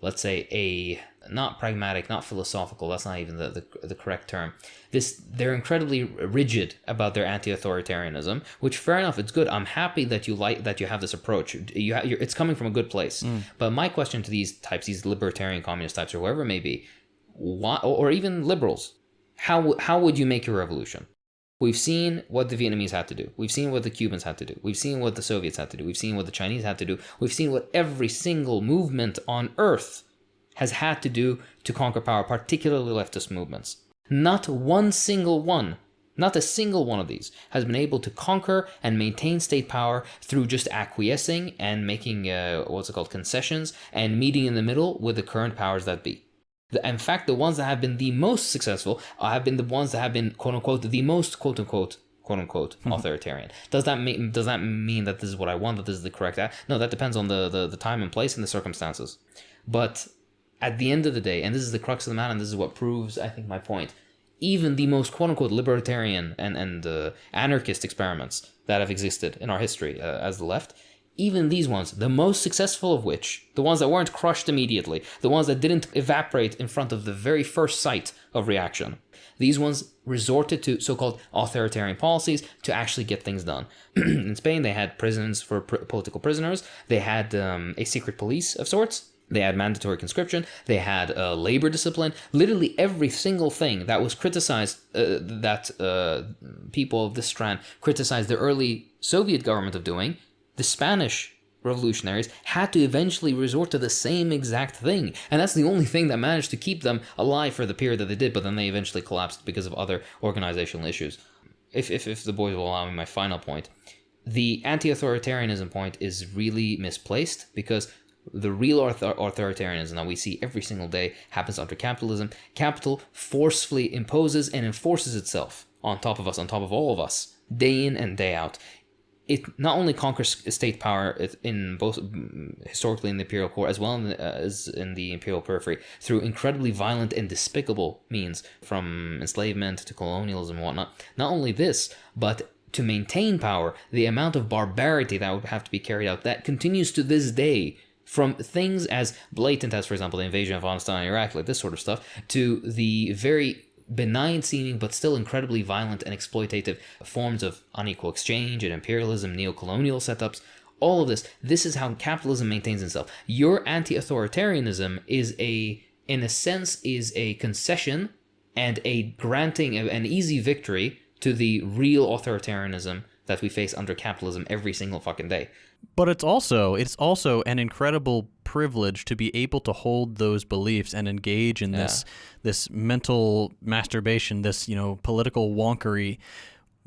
let's say, a not pragmatic, not philosophical, that's not even the correct term. They're incredibly rigid about their anti-authoritarianism, which fair enough, it's good. I'm happy that you have this approach. It's coming from a good place. But my question to these types, these libertarian communist types, or whoever it may be, why, or even liberals, how would you make your revolution? We've seen what the Vietnamese had to do. We've seen what the Cubans had to do. We've seen what the Soviets had to do. We've seen what the Chinese had to do. We've seen what every single movement on earth has had to do to conquer power, particularly leftist movements. Not one single one, not a single one of these has been able to conquer and maintain state power through just acquiescing and making, concessions and meeting in the middle with the current powers that be. In fact, the ones that have been the most successful have been the ones that have been, quote unquote, the most, quote unquote, authoritarian. Does that mean that this is what I want, that this is the correct act? No, that depends on the time and place and the circumstances. But at the end of the day, and this is the crux of the matter, and this is what proves, I think, my point, even the most, quote unquote, libertarian and anarchist experiments that have existed in our history as the left, even these ones, the most successful of which, the ones that weren't crushed immediately, the ones that didn't evaporate in front of the very first sight of reaction, these ones resorted to so-called authoritarian policies to actually get things done. In Spain, they had prisons for political prisoners. They had a secret police of sorts. They had mandatory conscription. They had labor discipline. Literally every single thing that was criticized, people of this strand criticized the early Soviet government of doing, the Spanish revolutionaries had to eventually resort to the same exact thing. And that's the only thing that managed to keep them alive for the period that they did, but then they eventually collapsed because of other organizational issues. If the boys will allow me my final point, the anti-authoritarianism point is really misplaced, because the real authoritarianism that we see every single day happens under capitalism. Capital forcefully imposes and enforces itself on top of us, on top of all of us, day in and day out. It not only conquers state power in both historically in the imperial core as well as in the imperial periphery through incredibly violent and despicable means, from enslavement to colonialism and whatnot. Not only this, but to maintain power, the amount of barbarity that would have to be carried out, that continues to this day, from things as blatant as, for example, the invasion of Afghanistan and Iraq, like this sort of stuff, to the very benign seeming but still incredibly violent and exploitative forms of unequal exchange and imperialism, neo-colonial setups. All of this is how capitalism maintains itself. Your anti-authoritarianism is in a sense a concession and a granting an easy victory to the real authoritarianism that we face under capitalism every single fucking day. But it's also an incredible privilege to be able to hold those beliefs and engage in this mental masturbation, this political wonkery,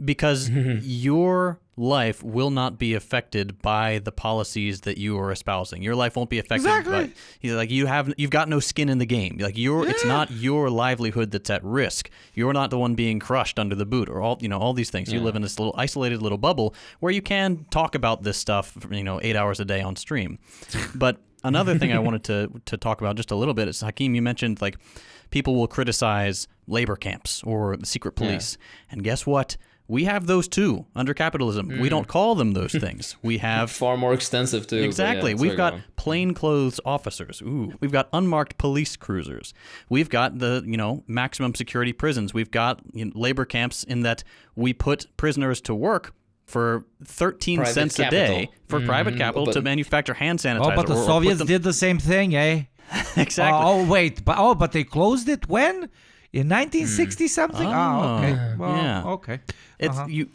because your life will not be affected by the policies that you are espousing. Your life won't be affected by, like, you've got no skin in the game. Like it's not your livelihood that's at risk. You're not the one being crushed under the boot, or all these things. You live in this little isolated little bubble where you can talk about this stuff 8 hours a day on stream. But another thing I wanted to talk about just a little bit is, Hakeem, you mentioned like people will criticize labor camps or the secret police. And guess what? We have those too under capitalism. We don't call them those things. We have far more extensive too. Exactly. We've got plainclothes officers. We've got unmarked police cruisers. We've got the maximum security prisons. We've got labor camps in that we put prisoners to work for 13 cents a day for private capital to manufacture hand sanitizer. Oh, but the Soviets did the same thing, eh? Exactly. But they closed it when? In 1960 something? Okay. Well, okay.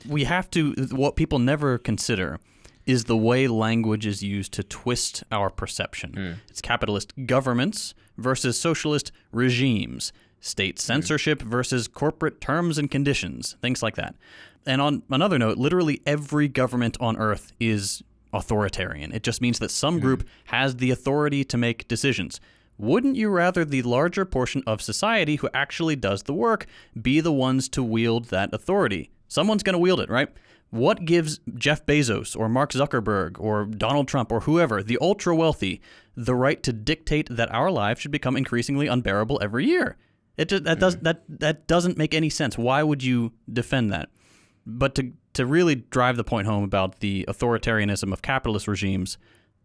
We have to. What people never consider is the way language is used to twist our perception. It's capitalist governments versus socialist regimes, state censorship versus corporate terms and conditions, things like that. And on another note, literally every government on earth is authoritarian. It just means that some group has the authority to make decisions. Wouldn't you rather the larger portion of society who actually does the work be the ones to wield that authority? Someone's going to wield it, right? What gives Jeff Bezos or Mark Zuckerberg or Donald Trump or whoever, the ultra wealthy, the right to dictate that our lives should become increasingly unbearable every year? That doesn't make any sense. Why would you defend that? But to really drive the point home about the authoritarianism of capitalist regimes,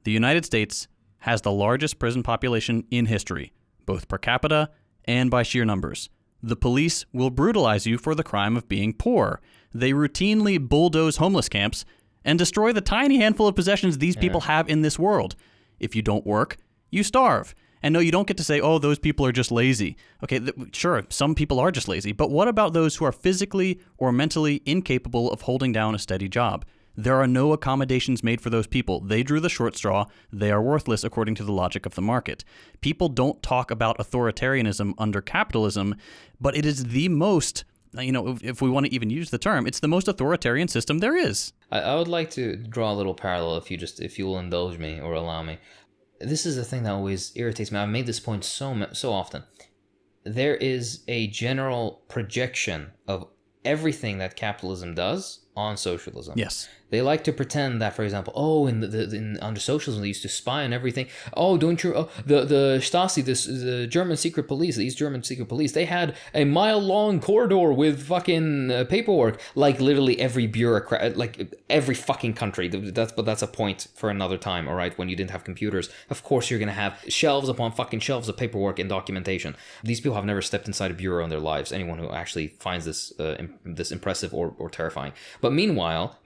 the United States has the largest prison population in history, both per capita and by sheer numbers. The police will brutalize you for the crime of being poor. They routinely bulldoze homeless camps and destroy the tiny handful of possessions these people have in this world. If you don't work, you starve. And no, you don't get to say, oh, those people are just lazy. Okay, sure, some people are just lazy. But what about those who are physically or mentally incapable of holding down a steady job? There are no accommodations made for those people. They drew the short straw. They are worthless according to the logic of the market. People don't talk about authoritarianism under capitalism, but it is the most, if we want to even use the term, it's the most authoritarian system there is. I would like to draw a little parallel if you will indulge me or allow me. This is the thing that always irritates me. I've made this point so often. There is a general projection of everything that capitalism does on socialism. Yes. They like to pretend that, for example, under socialism they used to spy on everything. The Stasi, the German secret police, the East German secret police, they had a mile-long corridor with fucking paperwork, like literally every bureaucrat, like every fucking country. But that's a point for another time, all right? When you didn't have computers, of course you're gonna have shelves upon fucking shelves of paperwork and documentation. These people have never stepped inside a bureau in their lives. Anyone who actually finds this impressive or terrifying. But meanwhile,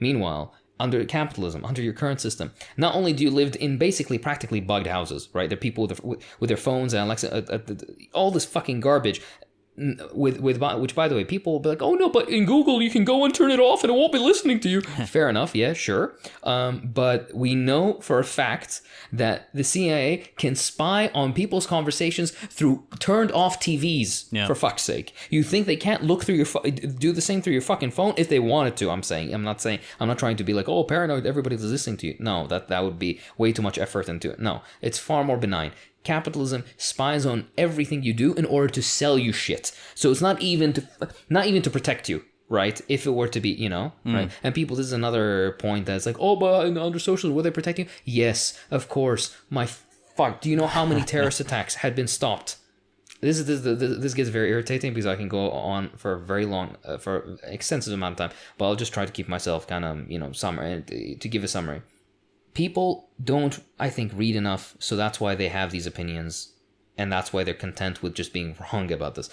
under capitalism, under your current system, not only do you live in basically practically bugged houses, right? There are people with their phones and Alexa, all this fucking garbage. Which, by the way, people will be like, oh no, but in Google you can go and turn it off and it won't be listening to you. Fair enough, yeah, sure. But we know for a fact that the CIA can spy on people's conversations through turned off TVs. Yeah. For fuck's sake, you think they can't look through do the same through your fucking phone if they wanted to? I'm not trying to be like, oh, paranoid, everybody's listening to you. No, that would be way too much effort into it. No, it's far more benign. Capitalism spies on everything you do in order to sell you shit. So it's not even to protect you, right? If it were to be, right? And people, this is another point that's like, oh, but under socialism, were they protecting you? Yes, of course. Do you know how many terrorist attacks had been stopped? This gets very irritating because I can go on for a very long, for extensive amount of time, but I'll just try to keep myself kind of, summary, to give a summary. People don't, I think, read enough, so that's why they have these opinions, and that's why they're content with just being wrong about this.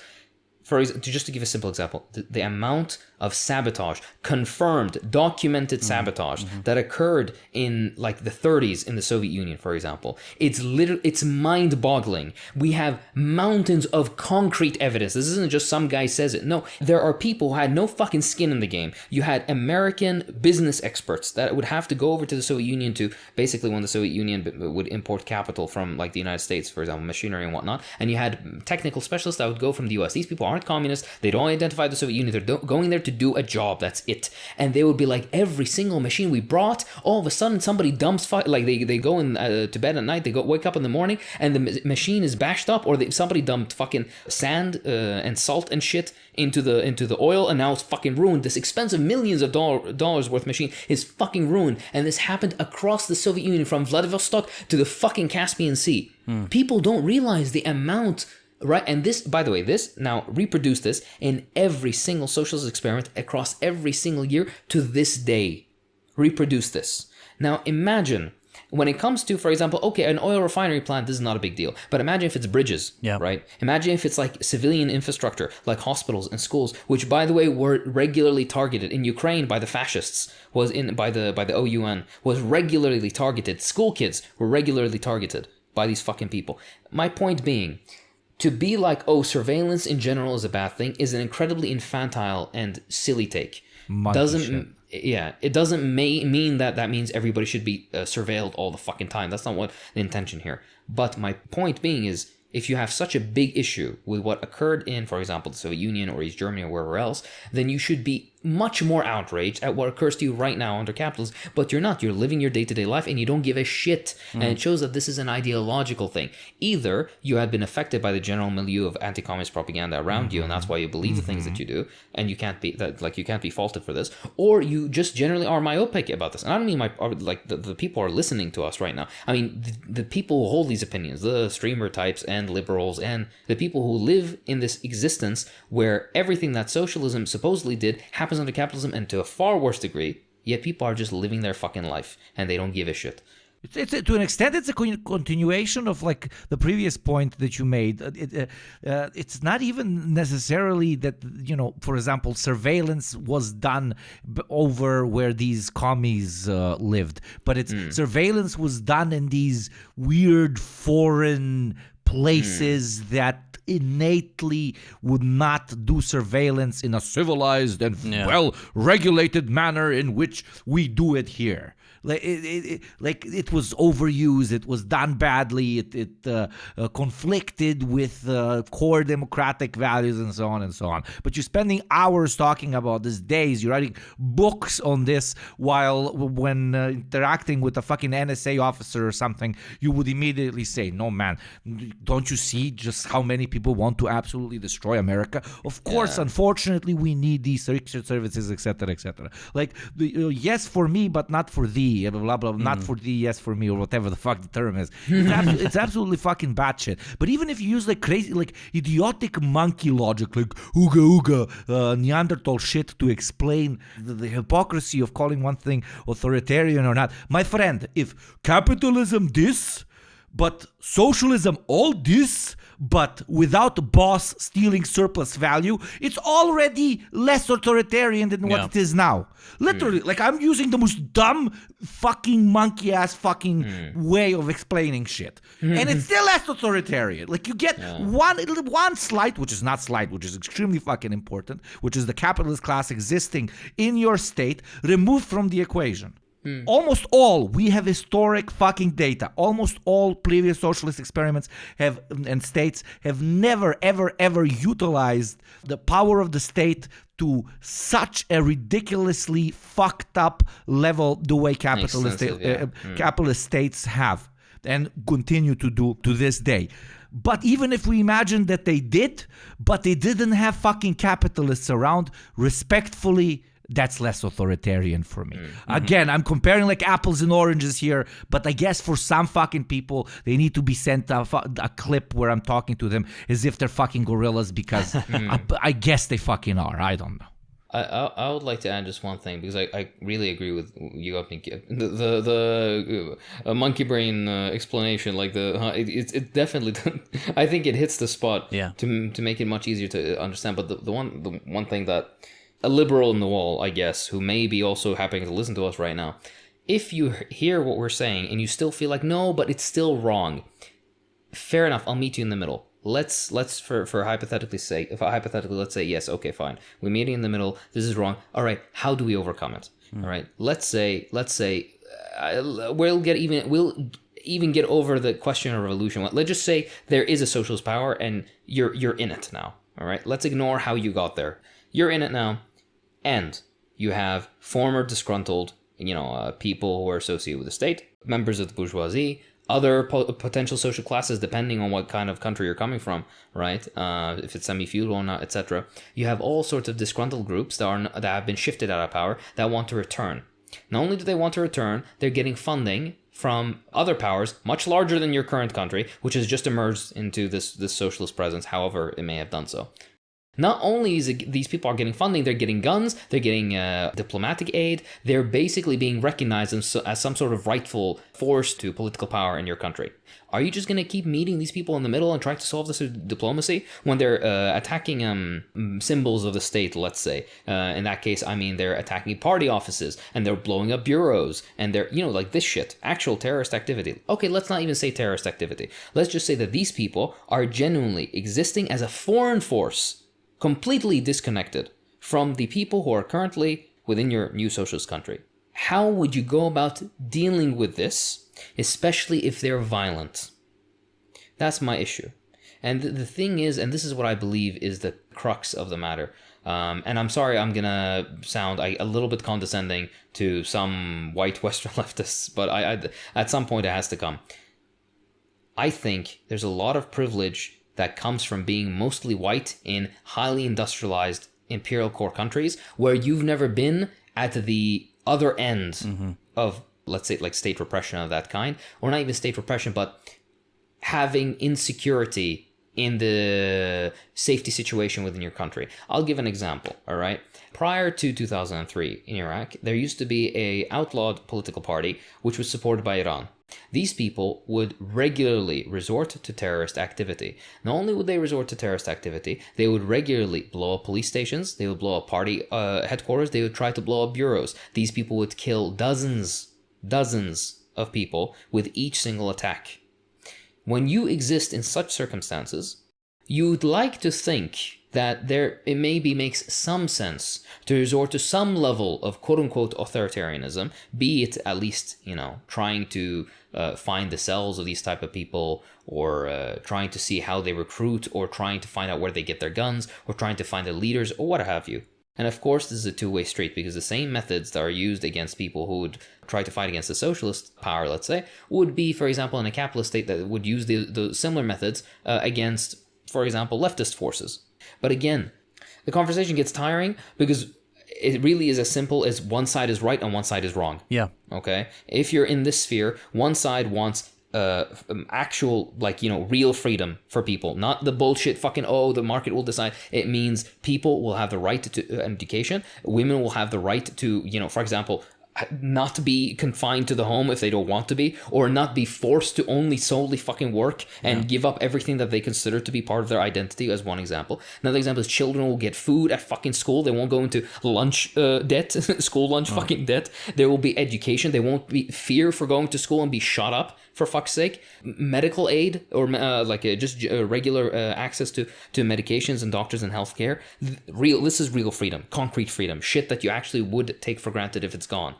Just to give a simple example, the amount of sabotage, confirmed, documented sabotage that occurred in like the 30s in the Soviet Union, for example, it's mind-boggling. We have mountains of concrete evidence. This isn't just some guy says it. No, there are people who had no fucking skin in the game. You had American business experts that would have to go over to the Soviet Union to basically when the Soviet Union would import capital from like the United States, for example, machinery and whatnot, and you had technical specialists that would go from the US. These people aren't communists. They don't identify the Soviet Union. They're going there to do a job. That's it. And they would be like, every single machine we brought, all of a sudden somebody dumps they go in to bed at night. They wake up in the morning and the machine is bashed up, or somebody dumped fucking sand and salt and shit into the oil, and now it's fucking ruined. This expensive millions of dollars worth machine is fucking ruined. And this happened across the Soviet Union from Vladivostok to the fucking Caspian Sea. People don't realize the amount. Right, and this, by the way, now reproduce this in every single socialist experiment across every single year to this day. Reproduce this. Now imagine when it comes to, for example, okay, an oil refinery plant, this is not a big deal, but imagine if it's bridges, right? Imagine if it's like civilian infrastructure, like hospitals and schools, which, by the way, were regularly targeted in Ukraine by the fascists, by the OUN, was regularly targeted. School kids were regularly targeted by these fucking people. My point being, to be like, oh, surveillance in general is a bad thing is an incredibly infantile and silly take. It doesn't mean that means everybody should be surveilled all the fucking time. That's not what the intention here. But my point being is, if you have such a big issue with what occurred in, for example, the Soviet Union or East Germany or wherever else, then you should be much more outraged at what occurs to you right now under capitalism. But you're not. You're living your day-to-day life and you don't give a shit. And it shows that this is an ideological thing. Either you had been affected by the general milieu of anti-communist propaganda around you, and that's why you believe the things that you do, and you can't be faulted for this, or you just generally are myopic about this. And I don't mean the people are listening to us right now. I mean the people who hold these opinions, the streamer types and liberals, and the people who live in this existence where everything that socialism supposedly did happens under capitalism, and to a far worse degree, yet people are just living their fucking life and they don't give a shit. It's to an extent, it's a continuation of like the previous point that you made. It's not even necessarily that, for example, surveillance was done over where these commies lived, but it's surveillance was done in these weird foreign places that innately would not do surveillance in a civilized and well-regulated manner in which we do it here. It was overused. It was done badly. It conflicted with core democratic values and so on and so on. But you're spending hours talking about this, days. You're writing books on this, while when interacting with a fucking NSA officer or something, you would immediately say, "No, man, don't you see just how many people want to absolutely destroy America? Of course, unfortunately, we need these secret services, etc., etc. Like, yes for me, but not for thee." Blah, blah, blah, not for thee, yes for me, or whatever the fuck the term is. It's absolutely fucking batshit. But even if you use like crazy, like idiotic monkey logic, like ooga Neanderthal shit to explain the hypocrisy of calling one thing authoritarian or not, my friend, if capitalism this, but socialism all this, but without the boss stealing surplus value, it's already less authoritarian than what it is now. Literally, like, I'm using the most dumb fucking monkey ass fucking way of explaining shit. And it's still less authoritarian. Like, you get one slight, which is not slight, which is extremely fucking important, which is the capitalist class existing in your state, removed from the equation. Almost all, we have historic fucking data. Almost all previous socialist experiments and states have never, ever, ever utilized the power of the state to such a ridiculously fucked up level the way capitalist states have and continue to do to this day. But even if we imagine that they did, but they didn't have fucking capitalists around, respectfully, that's less authoritarian for me. Again, I'm comparing like apples and oranges here, but I guess for some fucking people, they need to be sent a clip where I'm talking to them as if they're fucking gorillas, because I guess they fucking are. I don't know. I would like to add just one thing, because I really agree with you, the monkey brain explanation. Like it definitely I think it hits the spot to make it much easier to understand. But the one thing that a liberal in the wall, I guess, who may be also happening to listen to us right now, if you hear what we're saying and you still feel like, no, but it's still wrong, fair enough, I'll meet you in the middle. Let's for hypothetically let's say, yes, okay, fine, we meet in the middle, this is wrong, all right, how do we overcome it? All right, let's say we'll even get over the question of revolution. Let's just say there is a socialist power and you're in it now. All right, let's ignore how you got there. You're in it now, and you have former disgruntled, people who are associated with the state, members of the bourgeoisie, other potential social classes, depending on what kind of country you're coming from, right? If it's semi-feudal or not, etc. You have all sorts of disgruntled groups that have been shifted out of power that want to return. Not only do they want to return, they're getting funding from other powers much larger than your current country, which has just emerged into this socialist presence, however it may have done so. Not only is these people are getting funding, they're getting guns, they're getting diplomatic aid, they're basically being recognized as some sort of rightful force to political power in your country. Are you just going to keep meeting these people in the middle and try to solve this with diplomacy when they're attacking symbols of the state, let's say? In that case, I mean, they're attacking party offices and they're blowing up bureaus and they're, like this shit, actual terrorist activity. Okay, let's not even say terrorist activity. Let's just say that these people are genuinely existing as a foreign force, completely disconnected from the people who are currently within your new socialist country. How would you go about dealing with this, especially if they're violent? That's my issue. And the thing is, and this is what I believe is the crux of the matter, and I'm sorry I'm gonna sound a little bit condescending to some white Western leftists, but I at some point it has to come. I think there's a lot of privilege that comes from being mostly white in highly industrialized imperial core countries where you've never been at the other end of, let's say, like state repression of that kind, or not even state repression, but having insecurity in the safety situation within your country. I'll give an example, all right? Prior to 2003 in Iraq, there used to be a outlawed political party which was supported by Iran. These people would regularly resort to terrorist activity. Not only would they resort to terrorist activity, they would regularly blow up police stations, they would blow up party headquarters, they would try to blow up bureaus. These people would kill dozens of people with each single attack. When you exist in such circumstances, you'd like to think that it maybe makes some sense to resort to some level of quote-unquote authoritarianism, be it at least, trying to find the cells of these type of people, or trying to see how they recruit, or trying to find out where they get their guns, or trying to find the leaders, or what have you. And of course, this is a two-way street, because the same methods that are used against people who would try to fight against the socialist power, let's say, would be, for example, in a capitalist state that would use the similar methods against, for example, leftist forces. But again, the conversation gets tiring because it really is as simple as one side is right and one side is wrong. Yeah. Okay? If you're in this sphere, one side wants actual, real freedom for people, not the bullshit fucking, the market will decide. It means people will have the right to education. Women will have the right to, for example, not be confined to the home if they don't want to be, or not be forced to only solely fucking work and give up everything that they consider to be part of their identity, as one example. Another example is children will get food at fucking school. They won't go into lunch debt, school lunch fucking debt. There will be education. They won't be fear for going to school and be shot up, for fuck's sake. Medical aid, or just regular access to medications and doctors and healthcare. This is real freedom, concrete freedom, shit that you actually would take for granted if it's gone.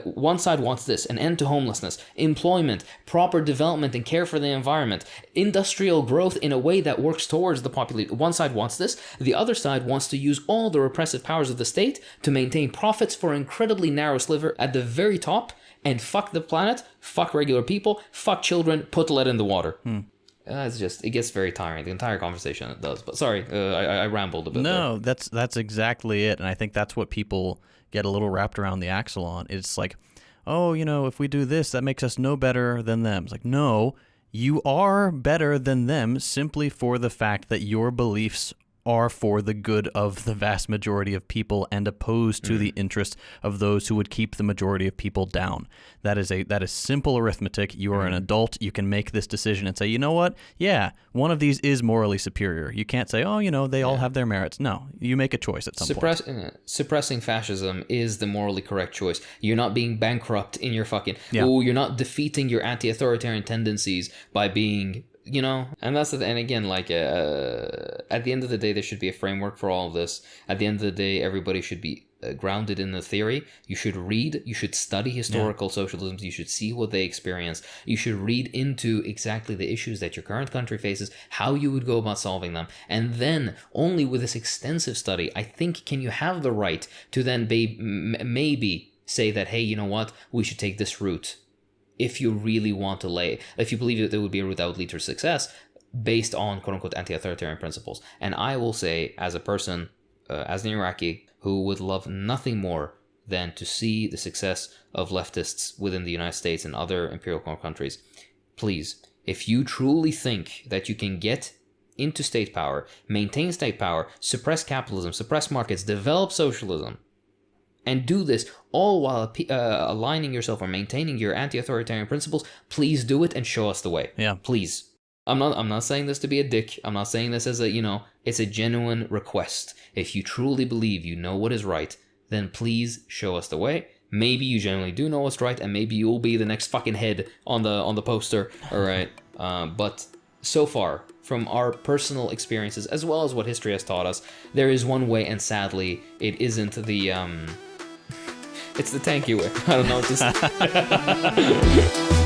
One side wants this: an end to homelessness, employment, proper development and care for the environment, industrial growth in a way that works towards the population. One side wants this. The other side wants to use all the repressive powers of the state to maintain profits for an incredibly narrow sliver at the very top, and fuck the planet, fuck regular people, fuck children, put lead in the water. It gets very tiring. The entire conversation it does. But sorry, I rambled a bit. No, that's exactly it. And I think that's what people get a little wrapped around the axle on. It's like, if we do this, that makes us no better than them. It's like, no, you are better than them simply for the fact that your beliefs are for the good of the vast majority of people and opposed to the interest of those who would keep the majority of people down. That is simple arithmetic. You are an adult. You can make this decision and say, you know what? Yeah, one of these is morally superior. You can't say, they all have their merits. No, you make a choice at some point. Suppressing fascism is the morally correct choice. You're not being bankrupt in your fucking... Yeah. You're not defeating your anti-authoritarian tendencies by being... and that's and again, at the end of the day, there should be a framework for all of this. At the end of the day, everybody should be grounded in the theory. You should read, you should study historical socialisms, you should see what they experience. You should read into exactly the issues that your current country faces, how you would go about solving them. And then, only with this extensive study, I think, can you have the right to then maybe say that, hey, you know what, we should take this route. If you really want to if you believe that there would be a route that would lead to success based on quote-unquote anti-authoritarian principles. And I will say, as a person, as an Iraqi, who would love nothing more than to see the success of leftists within the United States and other imperial countries, please, if you truly think that you can get into state power, maintain state power, suppress capitalism, suppress markets, develop socialism, and do this all while aligning yourself or maintaining your anti-authoritarian principles, please do it and show us the way. Yeah. Please. I'm not saying this to be a dick. I'm not saying this as it's a genuine request. If you truly believe you know what is right, then please show us the way. Maybe you genuinely do know what's right, and maybe you'll be the next fucking head on the poster. All right. But so far, from our personal experiences, as well as what history has taught us, there is one way, and sadly, it isn't the... It's the tanky way. I don't know what to say.